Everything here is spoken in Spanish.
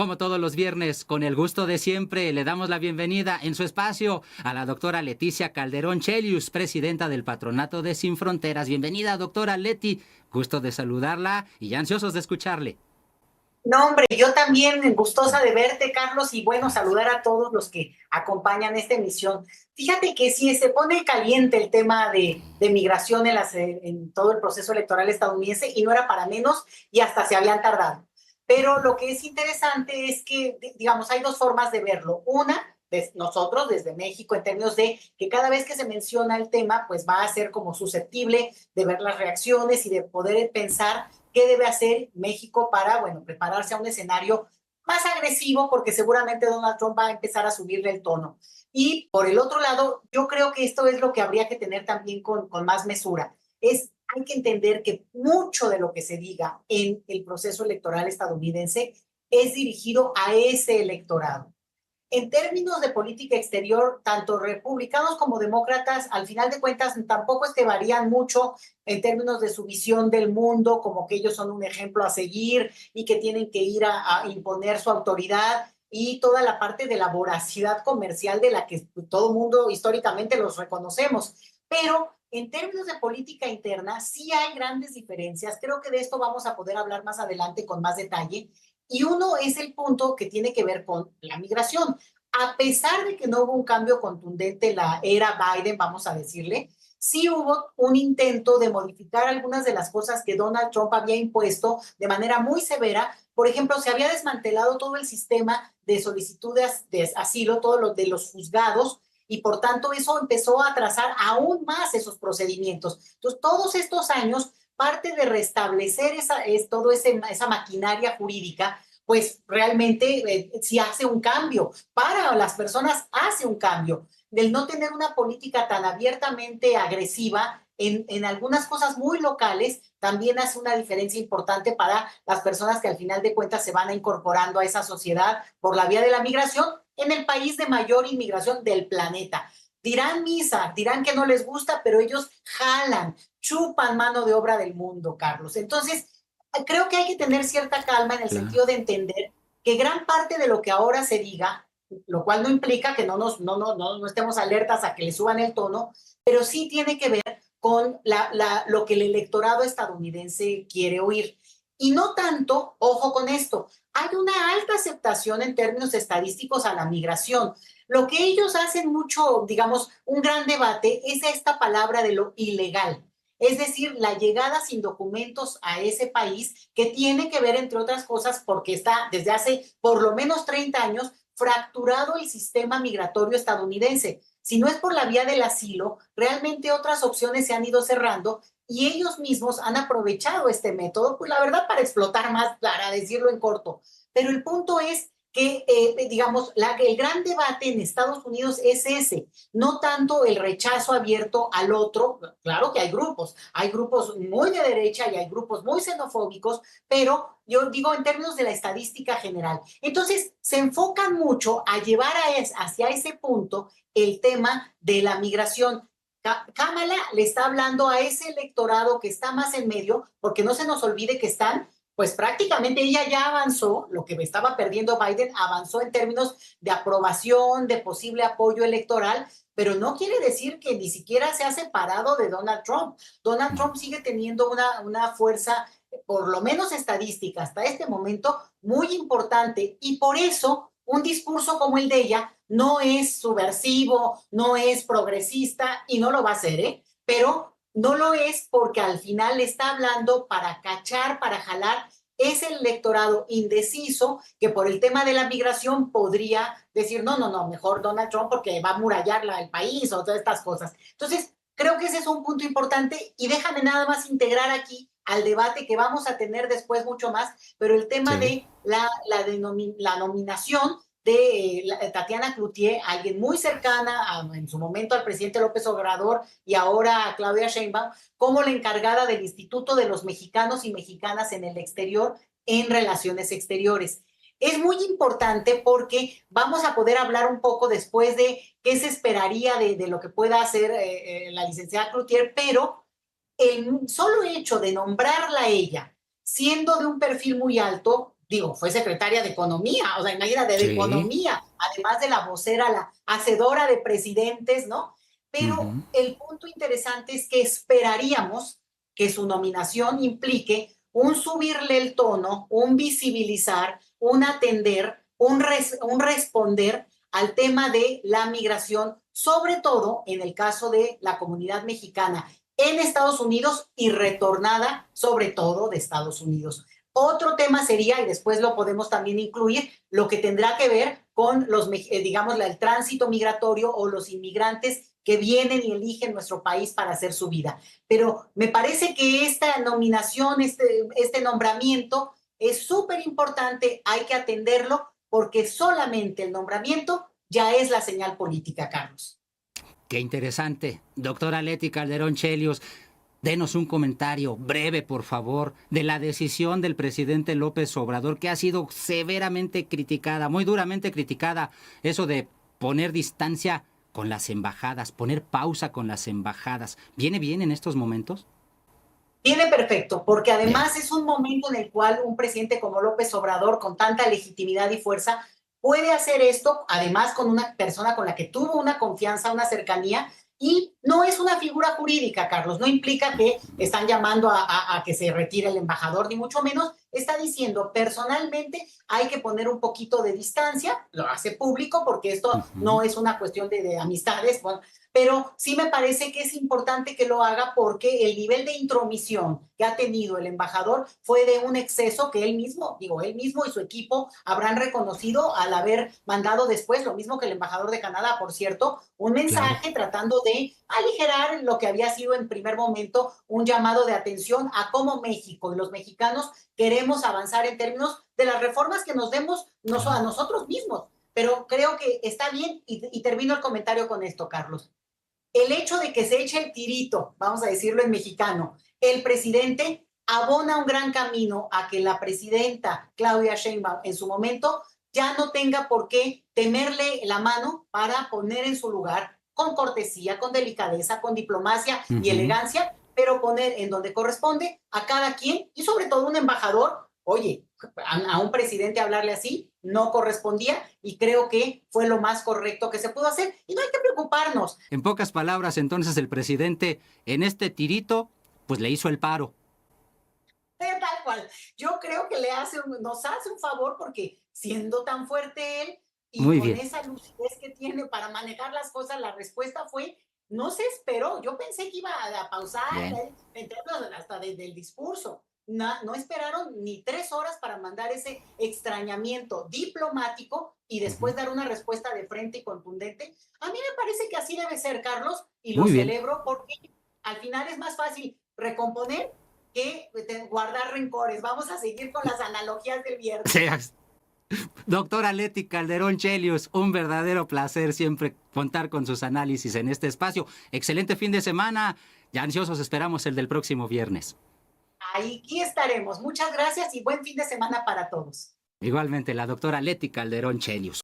Como todos los viernes, con el gusto de siempre, le damos la bienvenida en su espacio a la doctora Leticia Calderón Chelius, presidenta del Patronato de Sin Fronteras. Bienvenida, doctora Leti. Gusto de saludarla y ansiosos de escucharle. No, hombre, yo también gustosa de verte, Carlos, y bueno, saludar a todos los que acompañan esta emisión. Fíjate que sí, se pone caliente el tema de migración en todo el proceso electoral estadounidense y no era para menos y hasta se habían tardado. Pero lo que es interesante es que, digamos, hay dos formas de verlo. Una, nosotros desde México, en términos de que cada vez que se menciona el tema, pues va a ser como susceptible de ver las reacciones y de poder pensar qué debe hacer México para, bueno, prepararse a un escenario más agresivo, porque seguramente Donald Trump va a empezar a subirle el tono. Y por el otro lado, yo creo que esto es lo que habría que tener también con más mesura. Hay que entender que mucho de lo que se diga en el proceso electoral estadounidense es dirigido a ese electorado. En términos de política exterior, tanto republicanos como demócratas, al final de cuentas, tampoco es que varían mucho en términos de su visión del mundo, como que ellos son un ejemplo a seguir y que tienen que ir a imponer su autoridad y toda la parte de la voracidad comercial de la que todo el mundo históricamente los reconocemos. Pero en términos de política interna, sí hay grandes diferencias. Creo que de esto vamos a poder hablar más adelante con más detalle. Y uno es el punto que tiene que ver con la migración. A pesar de que no hubo un cambio contundente en la era Biden, vamos a decirle, sí hubo un intento de modificar algunas de las cosas que Donald Trump había impuesto de manera muy severa. Por ejemplo, se había desmantelado todo el sistema de solicitudes de asilo, todo lo de los juzgados, y por tanto eso empezó a atrasar aún más esos procedimientos. Entonces, todos estos años, parte de restablecer esa maquinaria jurídica, pues realmente sí hace un cambio. Para las personas hace un cambio. Del no tener una política tan abiertamente agresiva en algunas cosas muy locales, también hace una diferencia importante para las personas que al final de cuentas se van incorporando a esa sociedad por la vía de la migración en el país de mayor inmigración del planeta. Dirán misa, dirán que no les gusta, pero ellos jalan, chupan mano de obra del mundo, Carlos. Entonces, creo que hay que tener cierta calma en el Claro. sentido de entender que gran parte de lo que ahora se diga, lo cual no implica que no estemos alertas a que le suban el tono, pero sí tiene que ver con lo que el electorado estadounidense quiere oír. Y no tanto, ojo con esto, hay una alta aceptación en términos estadísticos a la migración. Lo que ellos hacen mucho, digamos, un gran debate es esta palabra de lo ilegal. Es decir, la llegada sin documentos a ese país, que tiene que ver, entre otras cosas, porque está desde hace por lo menos 30 años fracturado el sistema migratorio estadounidense. Si no es por la vía del asilo, realmente otras opciones se han ido cerrando y ellos mismos han aprovechado este método, pues la verdad, para explotar más, para decirlo en corto. Pero el punto es que, digamos, el gran debate en Estados Unidos es ese, no tanto el rechazo abierto al otro. Claro que hay grupos muy de derecha y hay grupos muy xenofóbicos, pero yo digo en términos de la estadística general. Entonces, se enfocan mucho a llevar hacia ese punto el tema de la migración. Kamala le está hablando a ese electorado que está más en medio, porque no se nos olvide que están, pues prácticamente ella ya avanzó, lo que estaba perdiendo Biden avanzó en términos de aprobación, de posible apoyo electoral, pero no quiere decir que ni siquiera se ha separado de Donald Trump. Donald Trump sigue teniendo una fuerza, por lo menos estadística, hasta este momento, muy importante, y por eso un discurso como el de ella no es subversivo, no es progresista y no lo va a ser, ¿eh? Pero no lo es porque al final está hablando para cachar, para jalar ese electorado indeciso que por el tema de la migración podría decir, no, mejor Donald Trump porque va a murallar el país o todas estas cosas. Entonces, creo que ese es un punto importante y déjame nada más integrar aquí al debate que vamos a tener después mucho más, pero el tema Sí. de la nominación de Tatiana Cloutier, alguien muy cercana en su momento al presidente López Obrador y ahora a Claudia Sheinbaum, como la encargada del Instituto de los Mexicanos y Mexicanas en el Exterior en Relaciones Exteriores. Es muy importante porque vamos a poder hablar un poco después de qué se esperaría de lo que pueda hacer la licenciada Cloutier, pero el solo hecho de nombrarla a ella, siendo de un perfil muy alto, digo, fue secretaria de Economía, o sea, imagínate, de Sí. Economía, además de la vocera, la hacedora de presidentes, ¿no? Pero Ujú. el punto interesante es que esperaríamos que su nominación implique un subirle el tono, un visibilizar, un atender, un responder al tema de la migración, sobre todo en el caso de la comunidad mexicana en Estados Unidos y retornada sobre todo de Estados Unidos. Otro tema sería, y después lo podemos también incluir, lo que tendrá que ver con los, digamos, el tránsito migratorio o los inmigrantes que vienen y eligen nuestro país para hacer su vida. Pero me parece que esta nominación, este nombramiento es súper importante, hay que atenderlo porque solamente el nombramiento ya es la señal política, Carlos. Qué interesante. Doctora Leti Calderón Chelios, denos un comentario breve, por favor, de la decisión del presidente López Obrador, que ha sido severamente criticada, muy duramente criticada, eso de poner distancia con las embajadas, poner pausa con las embajadas. ¿Viene bien en estos momentos? Viene perfecto, porque Bien. además es un momento en el cual un presidente como López Obrador, con tanta legitimidad y fuerza, puede hacer esto, además con una persona con la que tuvo una confianza, una cercanía, y no es una figura jurídica, Carlos, no implica que están llamando a que se retire el embajador, ni mucho menos, está diciendo personalmente hay que poner un poquito de distancia, lo hace público porque esto Ujú. no es una cuestión de amistades, bueno, pero sí me parece que es importante que lo haga porque el nivel de intromisión que ha tenido el embajador fue de un exceso que él mismo, digo, él mismo y su equipo habrán reconocido al haber mandado después, lo mismo que el embajador de Canadá, por cierto, un Claro. mensaje tratando de aligerar lo que había sido en primer momento un llamado de atención a cómo México y los mexicanos queremos avanzar en términos de las reformas que nos demos a Ah. nosotros mismos. Pero creo que está bien y termino el comentario con esto, Carlos. El hecho de que se eche el tirito, vamos a decirlo en mexicano, el presidente abona un gran camino a que la presidenta Claudia Sheinbaum en su momento ya no tenga por qué temerle la mano para poner en su lugar con cortesía, con delicadeza, con diplomacia y Ujú. elegancia, pero poner en donde corresponde a cada quien y sobre todo un embajador. Oye, a un presidente hablarle así no correspondía y creo que fue lo más correcto que se pudo hacer y no hay que preocuparnos. En pocas palabras, entonces el presidente en este tirito, pues le hizo el paro. Tal cual. Yo creo que nos hace un favor porque siendo tan fuerte él y Muy con bien. esa lucidez que tiene para manejar las cosas, la respuesta fue, no se esperó. Yo pensé que iba a pausar, Bien. en términos hasta del discurso. No, no esperaron ni 3 horas para mandar ese extrañamiento diplomático y Ujú. después dar una respuesta de frente y contundente. A mí me parece que así debe ser, Carlos, y lo Muy bien. celebro porque al final es más fácil recomponer que guardar rencores. Vamos a seguir con las analogías del viernes. Seas. Doctora Leti Calderón Chelios, un verdadero placer siempre contar con sus análisis en este espacio. Excelente fin de semana. Ya ansiosos esperamos el del próximo viernes. Aquí estaremos. Muchas gracias y buen fin de semana para todos. Igualmente, la doctora Leti Calderón Chelios.